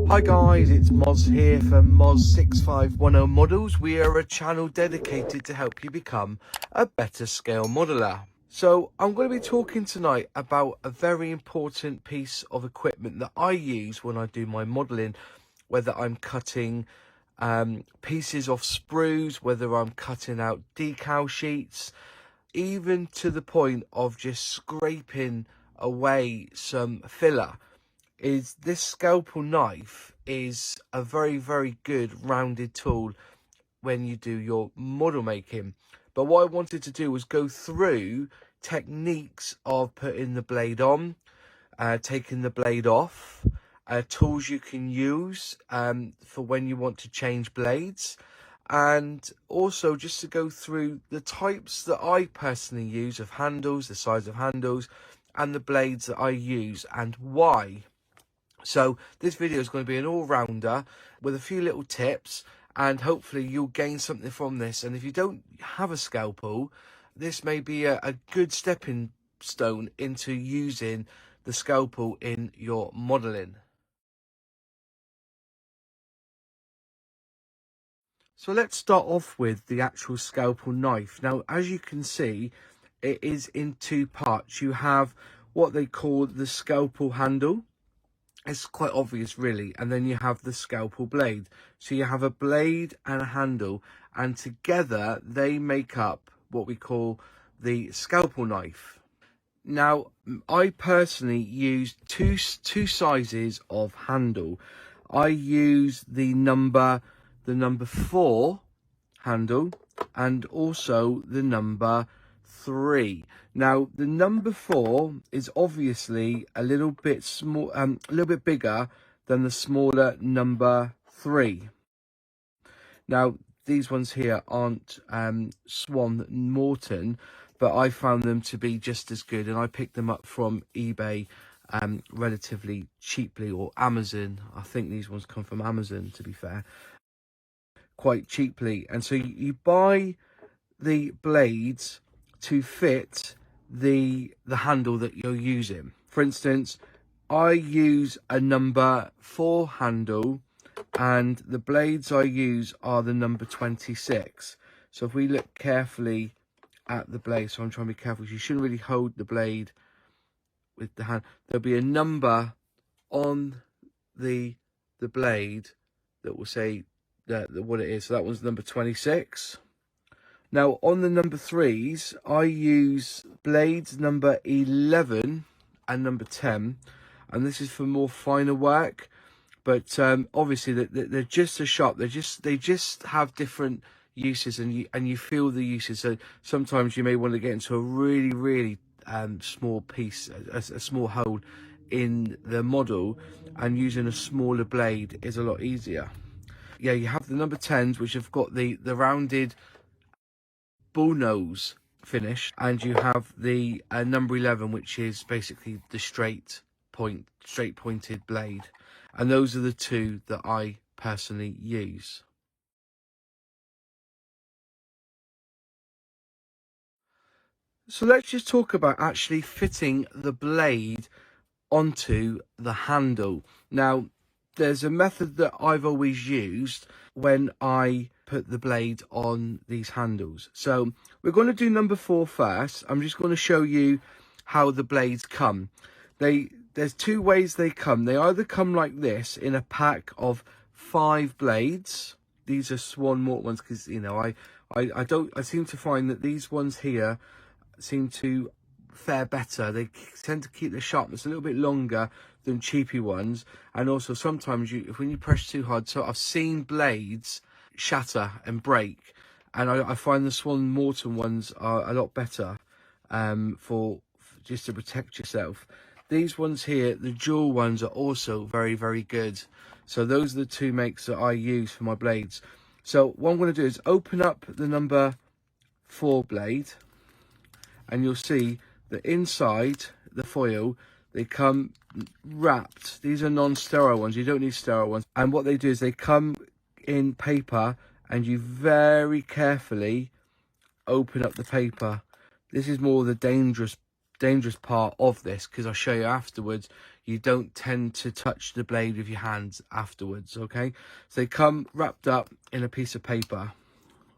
Hi guys, it's Moz here for Moz6510 Models. We are a channel dedicated to help you become a better scale modeler. So I'm going to be talking tonight about a very important piece of equipment that I use when I do my modeling, whether I'm cutting pieces off sprues, whether I'm cutting out decal sheets, even to the point of just scraping away some filler. Is this scalpel knife is a very good rounded tool when you do your model making. But what I wanted to do was go through techniques of putting the blade on, taking the blade off, tools you can use for when you want to change blades, and also just to go through the types that I personally use of handles, the size of handles, and the blades that I use and why. So this video is going to be an all-rounder with a few little tips, and hopefully you'll gain something from this. And if you don't have a scalpel, this may be a good stepping stone into using the scalpel in your modeling. So let's start off with the actual scalpel knife. Now, as you can see, it is in two parts. You have what they call the scalpel handle. It's quite obvious really, and then you have the scalpel blade. So you have a blade and a handle, and together they make up what we call the scalpel knife. Now, I personally use two sizes of handle. I use the number 4 handle and also the number 3. Now the number 4 is obviously a little bit small, a little bit bigger than the smaller number 3. Now these ones here aren't Swann Morton, but I found them to be just as good, and I picked them up from eBay relatively cheaply, or Amazon. I think these ones come from Amazon, to be fair, quite cheaply. And so you buy the blades to fit the handle that you're using. For instance, I use a number 4 handle, and the blades I use are the number 26. So if we look carefully at the blade, so I'm trying to be careful, you shouldn't really hold the blade with the hand. There'll be a number on the blade that will say what it is. So that one's number 26. Now on the number 3s, I use blades number 11 and number 10, and this is for more finer work. But obviously they're just as sharp. They just have different uses, and you feel the uses. So sometimes you may want to get into a really small piece, a small hole in the model, and using a smaller blade is a lot easier. Yeah, you have the number 10s, which have got the rounded bull nose finish, and you have the number 11, which is basically the straight pointed blade. And those are the two that I personally use. So let's just talk about actually fitting the blade onto the handle. Now, there's a method that I've always used when I put the blade on these handles. So we're going to do number 4 first. I'm just going to show you how the blades come. There's two ways they come. They either come like this in a pack of 5 blades. These are Swann Morton ones, because you know I seem to find that these ones here seem to fare better. They tend to keep their sharpness a little bit longer than cheapy ones, and also sometimes when you press too hard, so I've seen blades shatter and break, and I find the Swann Morton ones are a lot better for just to protect yourself. These ones here, the dual ones, are also very good. So those are the two makes that I use for my blades. So what I'm going to do is open up the number 4 blade, and you'll see that inside the foil they come wrapped. These are non-sterile ones, you don't need sterile ones. And what they do is they come in paper, and you very carefully open up the paper. This is more the dangerous dangerous part of this, because I'll show you afterwards, you don't tend to touch the blade with your hands afterwards, okay? So they come wrapped up in a piece of paper,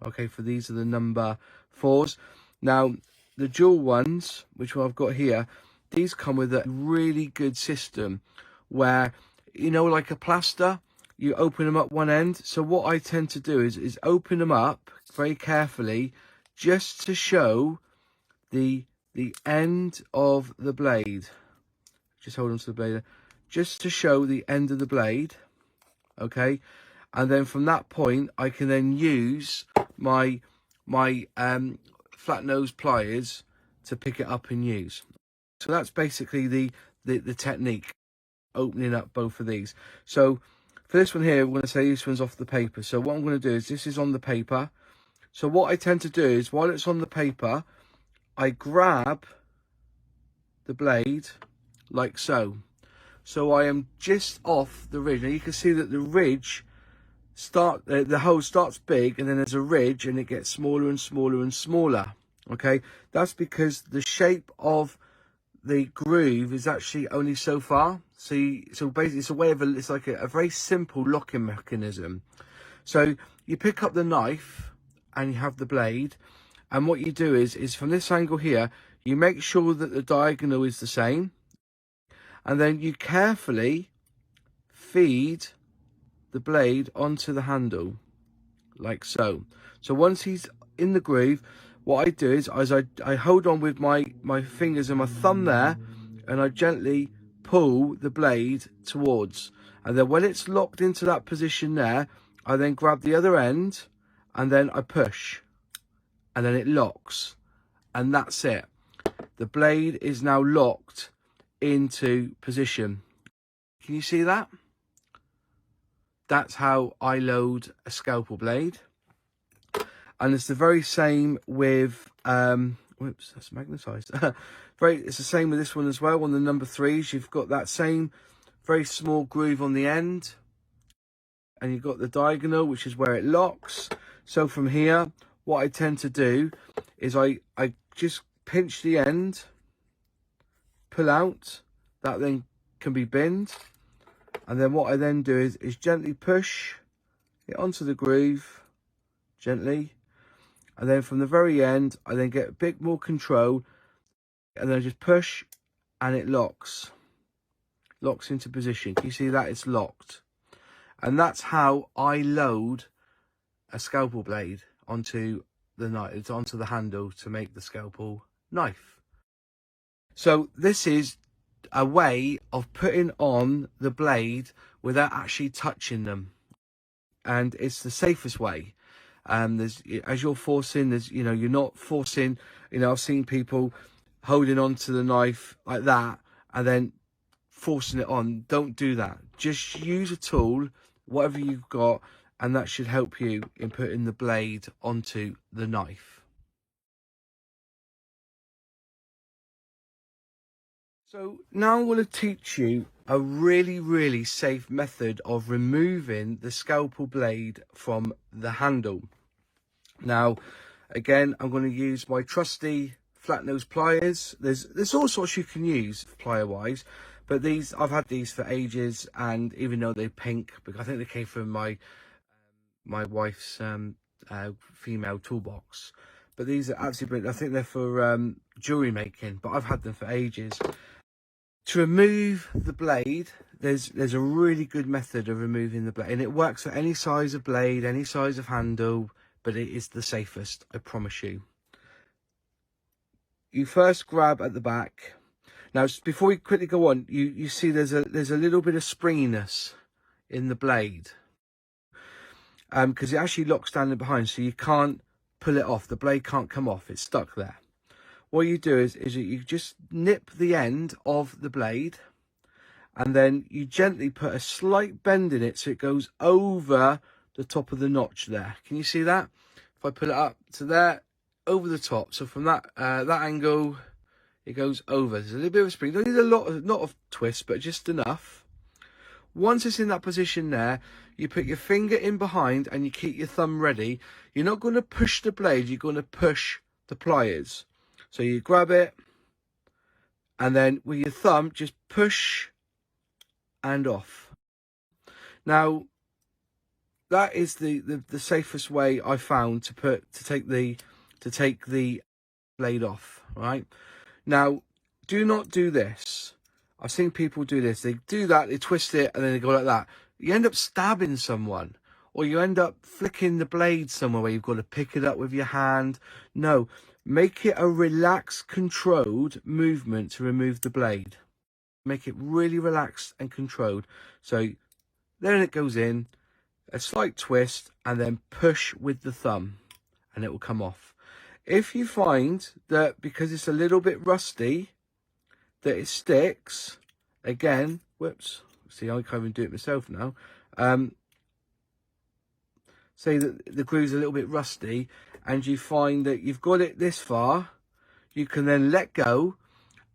okay, for these are the number 4s. Now, the dual ones, which I've got here, these come with a really good system where, you know, like a plaster, you open them up one end. So what I tend to do is open them up very carefully just to show the end of the blade. Just hold on to the blade, just to show the end of the blade, okay? And then from that point, I can then use my flat nose pliers to pick it up and use. So that's basically the technique, opening up both of these. So for this one here, I'm going to say this one's off the paper. So what I'm going to do is, this is on the paper. So what I tend to do is, while it's on the paper, I grab the blade like so. So I am just off the ridge. Now you can see that the ridge the hole starts big, and then there's a ridge, and it gets smaller and smaller and smaller. Okay, that's because the shape of the groove is actually only so far. So basically, it's a way of it's like a very simple locking mechanism. So you pick up the knife and you have the blade, and what you do is from this angle here, you make sure that the diagonal is the same, and then you carefully feed the blade onto the handle like so. So once he's in the groove, what I do is I hold on with my fingers and my thumb there, and I gently pull the blade towards, and then when it's locked into that position there, I then grab the other end and then I push, and then it locks, and that's it. The blade is now locked into position. Can you see that? That's how I load a scalpel blade. And it's the very same with whoops, that's magnetized. It's the same with this one as well. On the number 3s, you've got that same very small groove on the end, and you've got the diagonal, which is where it locks. So from here, what I tend to do is I just pinch the end, pull out, that then can be binned, and then what I then do is gently push it onto the groove, gently, and then from the very end, I then get a bit more control, and then I just push, and it locks into position. Can you see that? It's locked. And that's how I load a scalpel blade onto the knife. It's onto the handle to make the scalpel knife. So this is a way of putting on the blade without actually touching them, and it's the safest way. There's, as you're forcing, there's, you know, you're not forcing. You know, I've seen people holding on to the knife like that and then forcing it on. Don't do that. Just use a tool, whatever you've got, and that should help you in putting the blade onto the knife. So now I'm going to teach you a really safe method of removing the scalpel blade from the handle. Now, again, I'm going to use my trusty flat nose pliers. There's all sorts you can use plier wise, but these, I've had these for ages, and even though they're pink, because I think they came from my wife's female toolbox, but these are absolutely brilliant. I think they're for jewelry making, but I've had them for ages. To remove the blade, there's a really good method of removing the blade, and it works for any size of blade, any size of handle, but it is the safest, I promise you. You first grab at the back. Now, before we quickly go on, you see there's a little bit of springiness in the blade, because it actually locks down in behind, so you can't pull it off. The blade can't come off, it's stuck there. What you do is you just nip the end of the blade, and then you gently put a slight bend in it so it goes over the top of the notch there. Can you see that? If I pull it up to there, over the top. So from that angle, it goes over. There's a little bit of a spring. Don't need not of twist, but just enough. Once it's in that position there, you put your finger in behind and you keep your thumb ready. You're not going to push the blade, you're going to push the pliers. So you grab it, and then with your thumb, just push and off. Now, that is the safest way I found to take the blade off, right? Now, do not do this. I've seen people do this. They do that, they twist it, and then they go like that. You end up stabbing someone, or you end up flicking the blade somewhere where you've got to pick it up with your hand. No, make it a relaxed, controlled movement to remove the blade. Make it really relaxed and controlled. So then it goes in, a slight twist, and then push with the thumb, and it will come off. If you find that because it's a little bit rusty, that it sticks, again, whoops, see, I can't even do it myself now. Say that the glue's a little bit rusty, and you find that you've got it this far, you can then let go,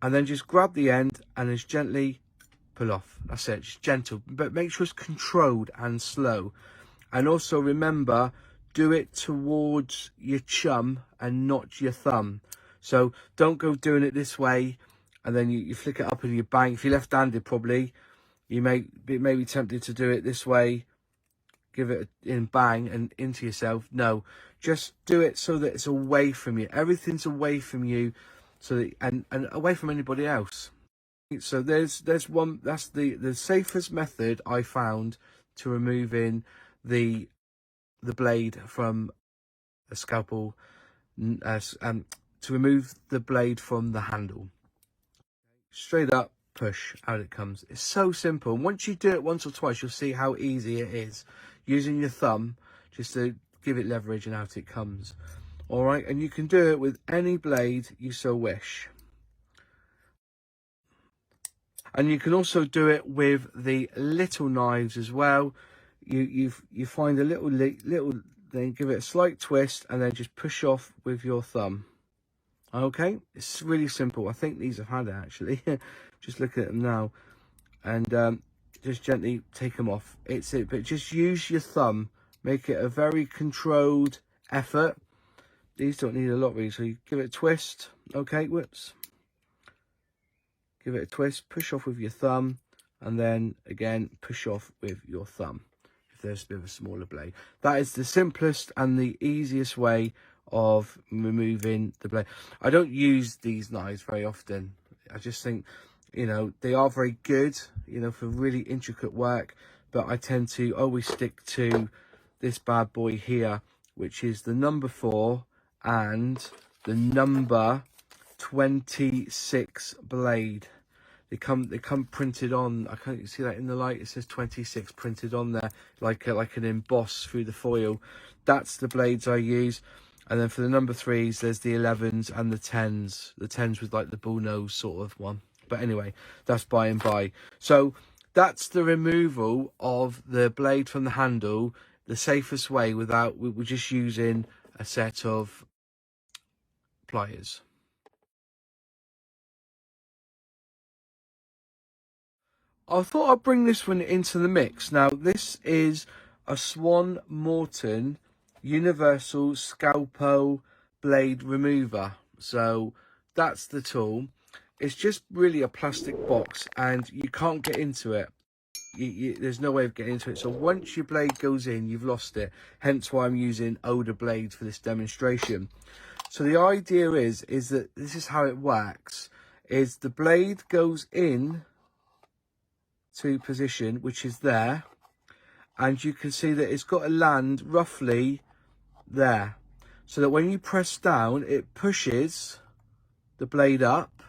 and then just grab the end and just gently pull off. That's it, just gentle, but make sure it's controlled and slow. And also remember, do it towards your chum and not your thumb. So don't go doing it this way and then you flick it up and you bang. If you're left-handed, probably you may be tempted to do it this way, give it in bang and into yourself. No, just do it so that it's away from you. Everything's away from you, so that and away from anybody else. So there's one, that's the safest method I found to removing the blade from a scalpel, to remove the blade from the handle. Straight up, push, out it comes. It's so simple. And once you do it once or twice, you'll see how easy it is. Using your thumb just to give it leverage and out it comes. All right, and you can do it with any blade you so wish. And you can also do it with the little knives as well. You find a little, then give it a slight twist and then just push off with your thumb. Okay, it's really simple. I think these have had it actually. Just look at them now, and just gently take them off. It's it, but just use your thumb. Make it a very controlled effort. These don't need a lot really, so you give it a twist. Okay, whoops. Give it a twist, push off with your thumb, and then again push off with your thumb if there's a bit of a smaller blade. That is the simplest and the easiest way of removing the blade. I don't use these knives very often. I just think, you know, they are very good, you know, for really intricate work, but I tend to always stick to this bad boy here, which is the number 4 and the number 26 blade. They come printed on. I can't see that in the light. It says 26 printed on there, like an emboss through the foil. That's the blades I use. And then for the number 3s, there's the 11s and the 10s. The 10s with like the bull nose sort of one. But anyway, that's by and by. So that's the removal of the blade from the handle, the safest way without, we're just using a set of pliers. I thought I'd bring this one into the mix. Now, this is a Swann Morton Universal Scalpel Blade Remover. So that's the tool. It's just really a plastic box and you can't get into it. There's no way of getting into it. So once your blade goes in, you've lost it. Hence why I'm using older blades for this demonstration. So the idea is that this is how it works. Is the blade goes in to position, which is there, and you can see that it's got to land roughly there, so that when you press down it pushes the blade up,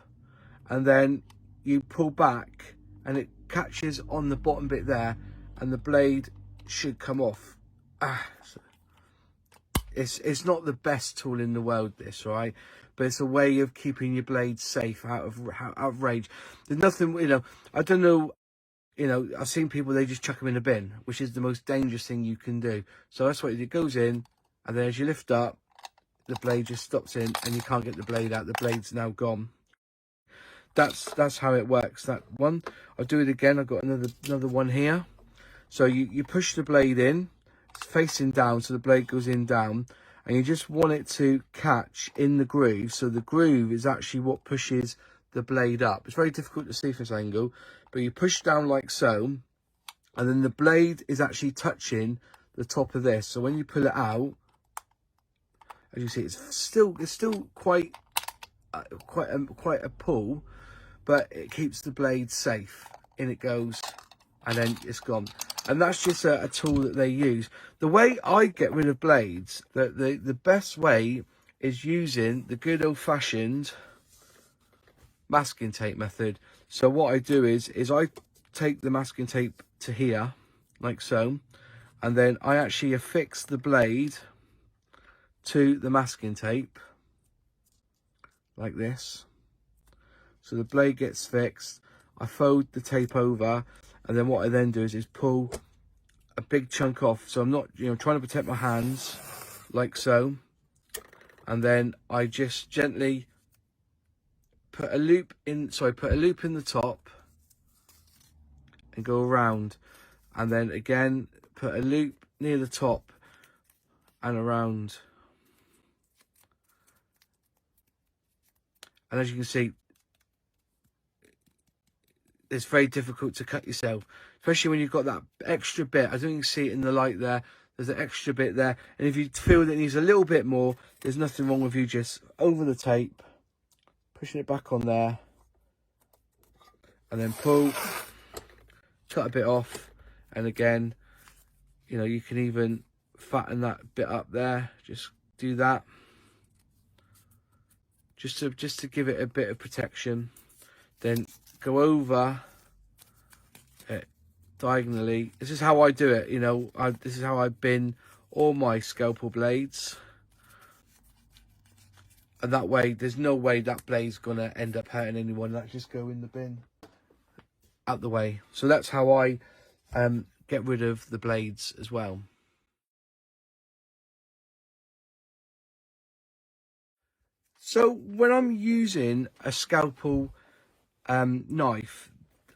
and then you pull back and it catches on the bottom bit there, and the blade should come off. It's not the best tool in the world, this, right? But it's a way of keeping your blade safe out of range. There's nothing, you know, I don't know. You know, I've seen people, they just chuck them in a bin, which is the most dangerous thing you can do. So that's what it goes in, and then as you lift up, the blade just stops in, and you can't get the blade out. The blade's now gone. That's how it works. That one. I'll do it again. I've got another one here. So you push the blade in, it's facing down, so the blade goes in down, and you just want it to catch in the groove. So the groove is actually what pushes the blade up. It's very difficult to see from this angle, but you push down like so, and then the blade is actually touching the top of this. So when you pull it out, as you see, it's still quite a pull, but it keeps the blade safe. In it goes, and then it's gone. And that's just a tool that they use. The way I get rid of blades, the best way is using the good old-fashioned masking tape method. So what I do is I take the masking tape to here, like so, and then I actually affix the blade to the masking tape, like this. So the blade gets fixed, I fold the tape over, and then what I then do is pull a big chunk off. So I'm not, trying to protect my hands, like so. And then I just gently put a loop in, put a loop in the top and go around. And then again, put a loop near the top and around. And as you can see, it's very difficult to cut yourself, especially when you've got that extra bit. I don't think you can see it in the light there. There's an extra bit there. And if you feel that it needs a little bit more, there's nothing wrong with you just over the tape, pushing it back on there, and then pull, cut a bit off. And again, you can even fatten that bit up there. Just do that. Just to give it a bit of protection. Then go over it diagonally. This is how I do it, this is how I bin all my scalpel blades. And that way, there's no way that blade's gonna end up hurting anyone. That just go in the bin, out the way. So that's how I get rid of the blades as well. So when I'm using a scalpel knife,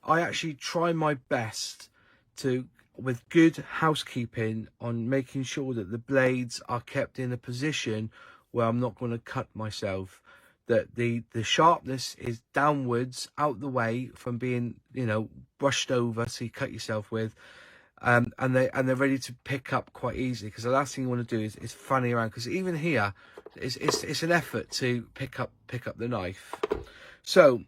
I actually try my best to, with good housekeeping, on making sure that the blades are kept in a position where I'm not going to cut myself, that the sharpness is downwards, out the way from being brushed over so you cut yourself with, and they're ready to pick up quite easily, because the last thing you want to do is fanny around, because even here it's an effort to pick up the knife. So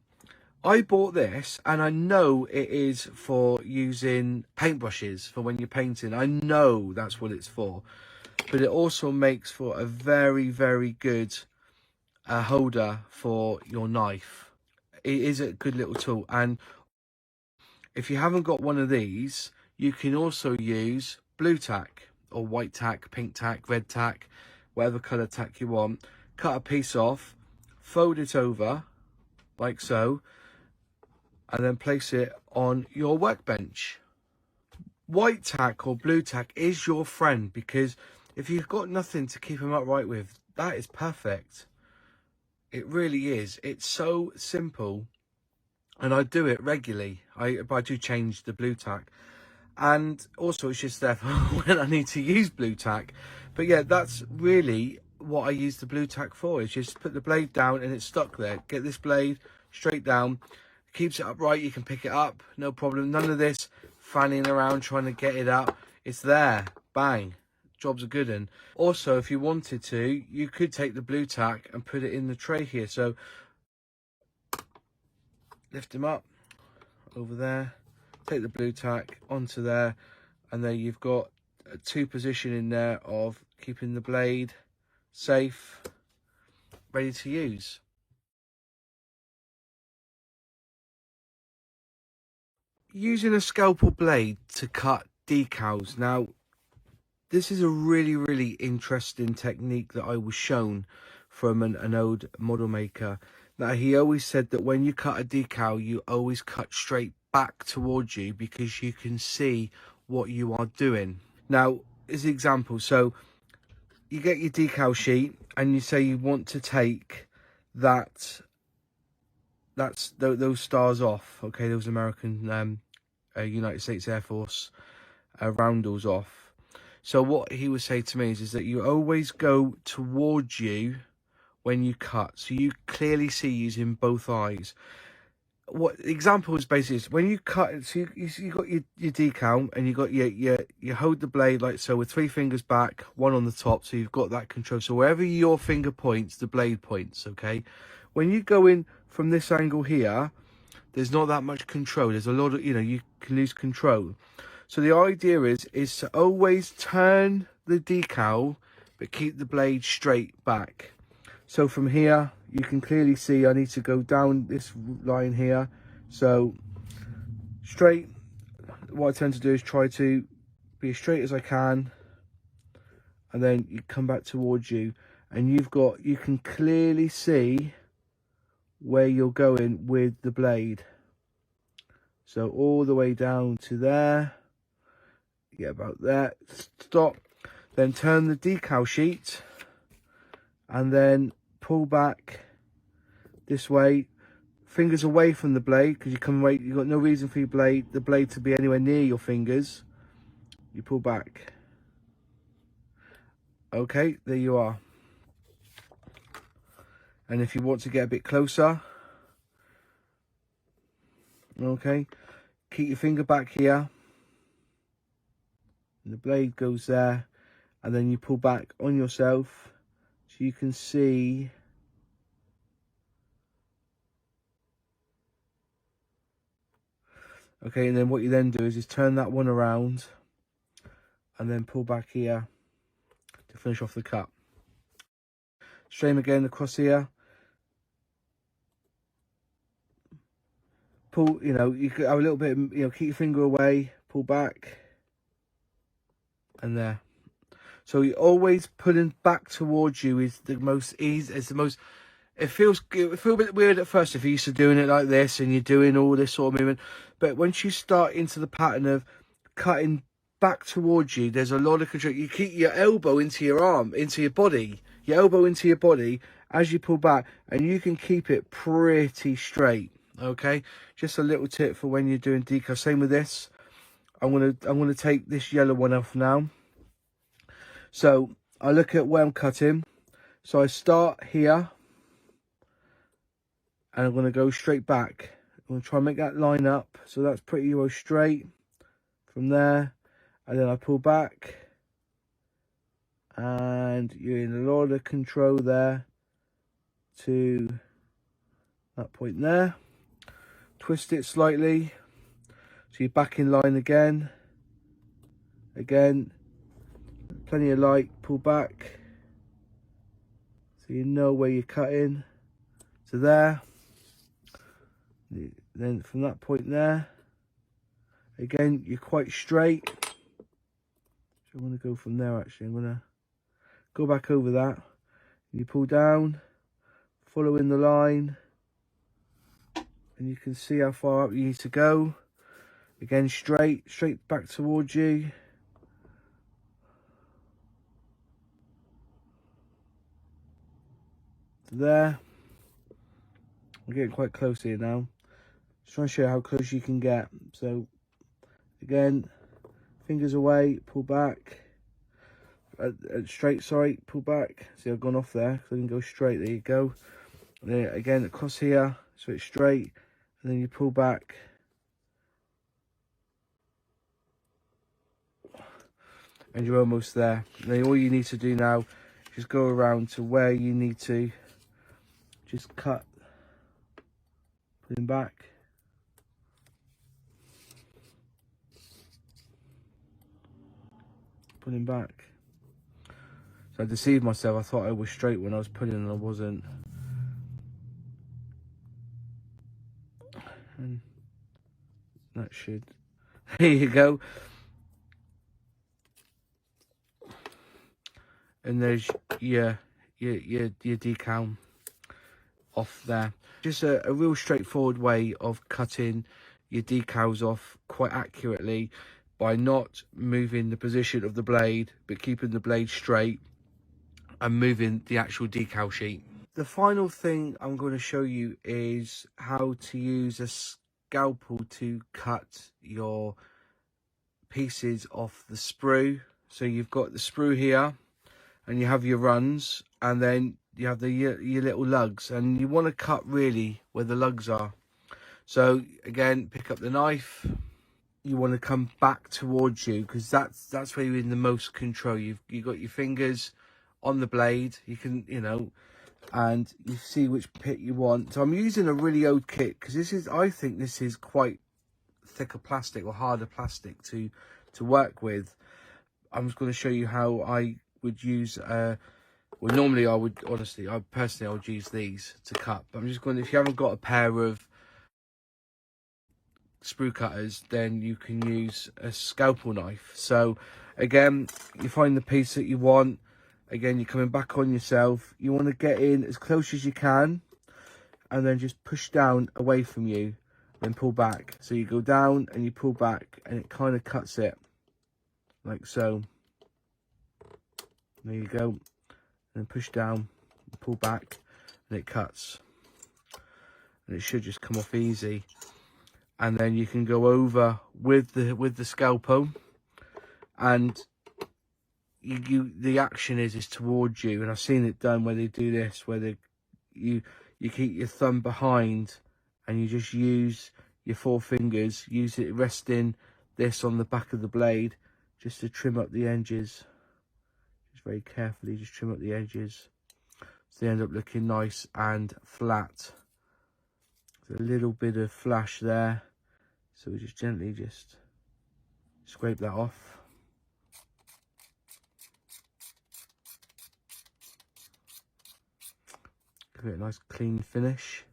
I bought this, and I know it is for using paintbrushes, for when you're painting. I know that's what it's for. But it also makes for a very, very good holder for your knife. It is a good little tool. And if you haven't got one of these, you can also use blue tack, or white tack, pink tack, red tack, whatever colour tack you want. Cut a piece off, fold it over, like so, and then place it on your workbench. White tack or blue tack is your friend, because if you've got nothing to keep them upright with, that is perfect. It really is. It's so simple, and I do it regularly. I do change the blue tack, and also it's just there for when I need to use blue tack. But yeah, that's really what I use the blue tack for, is just put the blade down and it's stuck there. Get this blade straight down, keeps it upright, you can pick it up, no problem. None of this fanning around trying to get it up. It's there, bang, job's a good one. Also, if you wanted to, you could take the blue tack and put it in the tray here. So lift them up over there, take the blue tack onto there, and there you've got a two position in there of keeping the blade safe, ready to use. Using a scalpel blade to cut decals. Now, this is a really, really interesting technique that I was shown from an old model maker. Now, he always said that when you cut a decal, you always cut straight back towards you, because you can see what you are doing. Now, as an example, so you get your decal sheet and you say you want to take those stars off, okay, those American United States Air Force roundels off. So what he would say to me is that you always go towards you when you cut, so you clearly see using both eyes. What the example is basically is when you cut, so you got your decal, and you got you hold the blade like so with 3 fingers back, 1 on the top, so you've got that control. So wherever your finger points, the blade points. Okay, when you go in from this angle here, there's not that much control. There's a lot of, you can lose control. So the idea is to always turn the decal, but keep the blade straight back. So from here, you can clearly see I need to go down this line here. So straight, what I tend to do is try to be as straight as I can. And then you come back towards you. And you can clearly see where you're going with the blade. So all the way down to there. Yeah, about there. Stop. Then turn the decal sheet. And then pull back this way, fingers away from the blade, because you've got no reason for the blade to be anywhere near your fingers. You pull back. Okay, there you are. And if you want to get a bit closer, okay, keep your finger back here, and the blade goes there, and then you pull back on yourself so you can see. Okay, and then what you then do is turn that one around and then pull back here to finish off the cut. Same again across here. Pull, you could have a little bit, keep your finger away, pull back, and there. So you always pulling back towards you is the most easy, it's the most. It feels a bit weird at first if you're used to doing it like this and you're doing all this sort of movement. But once you start into the pattern of cutting back towards you, there's a lot of control. You keep your elbow into your arm, into your body, your elbow into your body as you pull back, and you can keep it pretty straight. Okay, just a little tip for when you're doing decal. Same with this. I'm gonna take this yellow one off now. So I look at where I'm cutting. So I start here. And I'm going to go straight back. I'm going to try and make that line up. So that's pretty well straight from there. And then I pull back. And you're in a lot of control there to that point there. Twist it slightly. So you're back in line again. Again, plenty of light, pull back. So you know where you're cutting. So there. Then from that point there, again, you're quite straight. So I'm going to go from there actually. I'm going to go back over that. You pull down, following the line, and you can see how far up you need to go. Again, straight back towards you. There. I'm getting quite close here now. Just trying to show you how close you can get. So again, fingers away, pull back. Straight, sorry, pull back. See, I've gone off there because I didn't go straight. There you go. And then again, across here, so it's straight, and then you pull back. And you're almost there. And then all you need to do now is just go around to where you need to just cut. Put him back. Put him back. So I deceived myself. I thought I was straight when I was putting, and I wasn't. And that should. There you go. And there's your decal off there. Just a real straightforward way of cutting your decals off quite accurately by not moving the position of the blade, but keeping the blade straight and moving the actual decal sheet. The final thing I'm going to show you is how to use a scalpel to cut your pieces off the sprue. So you've got the sprue here, and you have your runs, and then you have your little lugs, and you want to cut really where the lugs are. So again, pick up the knife. You want to come back towards you, because that's where you're in the most control. You've got your fingers on the blade. You can, you know, and you see which pit you want. So I'm using a really old kit, because I think this is quite thicker plastic or harder plastic to work with. I'm just going to show you how I would use well, normally I would, honestly, I would use these to cut, but I'm just going to, if you haven't got a pair of sprue cutters, then you can use a scalpel knife. So again, you find the piece that you want. Again, you're coming back on yourself. You want to get in as close as you can, and then just push down away from you, then pull back. So you go down and you pull back, and it kind of cuts it like so. There you go. And then push down, pull back, and it cuts. And it should just come off easy. And then you can go over with the scalpel, and the action is towards you. And I've seen it done where they do this, where you keep your thumb behind, and you just use your 4 fingers, use it resting this on the back of the blade, just to trim up the edges. Just very carefully, just trim up the edges, so they end up looking nice and flat. There's a little bit of flash there, so we just gently just scrape that off. Give it a nice clean finish.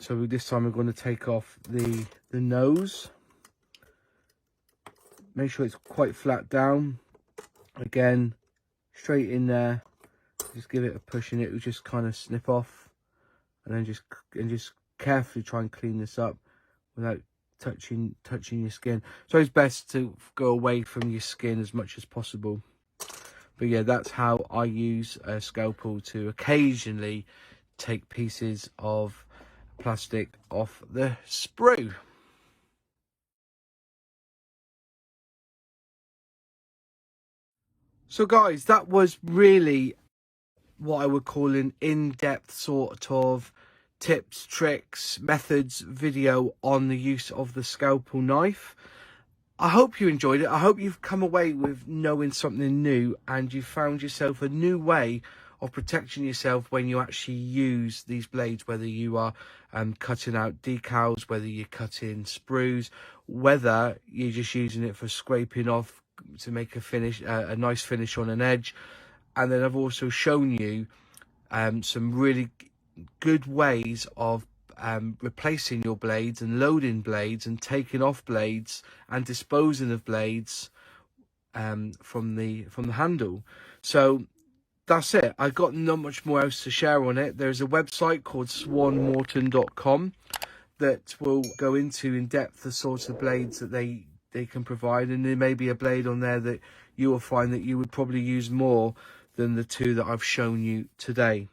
So this time we're going to take off the nose. Make sure it's quite flat down. Again, straight in there. Just give it a push, and it will just kind of snip off. And then just carefully try and clean this up without touching your skin. So it's best to go away from your skin as much as possible. But yeah, that's how I use a scalpel to occasionally take pieces of plastic off the sprue. So guys, that was really what I would call an in-depth sort of tips, tricks, methods video on the use of the scalpel knife. I hope you enjoyed it. I hope you've come away with knowing something new, and you found yourself a new way of protecting yourself when you actually use these blades, whether you are cutting out decals, whether you're cutting sprues, whether you're just using it for scraping off to make a finish, a nice finish on an edge. And then I've also shown you some really good ways of replacing your blades and loading blades and taking off blades and disposing of blades from the handle. So that's it. I've got not much more else to share on it. There's a website called SwannMorton.com that will go into in depth the sorts of blades that they can provide, and there may be a blade on there that you will find that you would probably use more than the 2 that I've shown you today.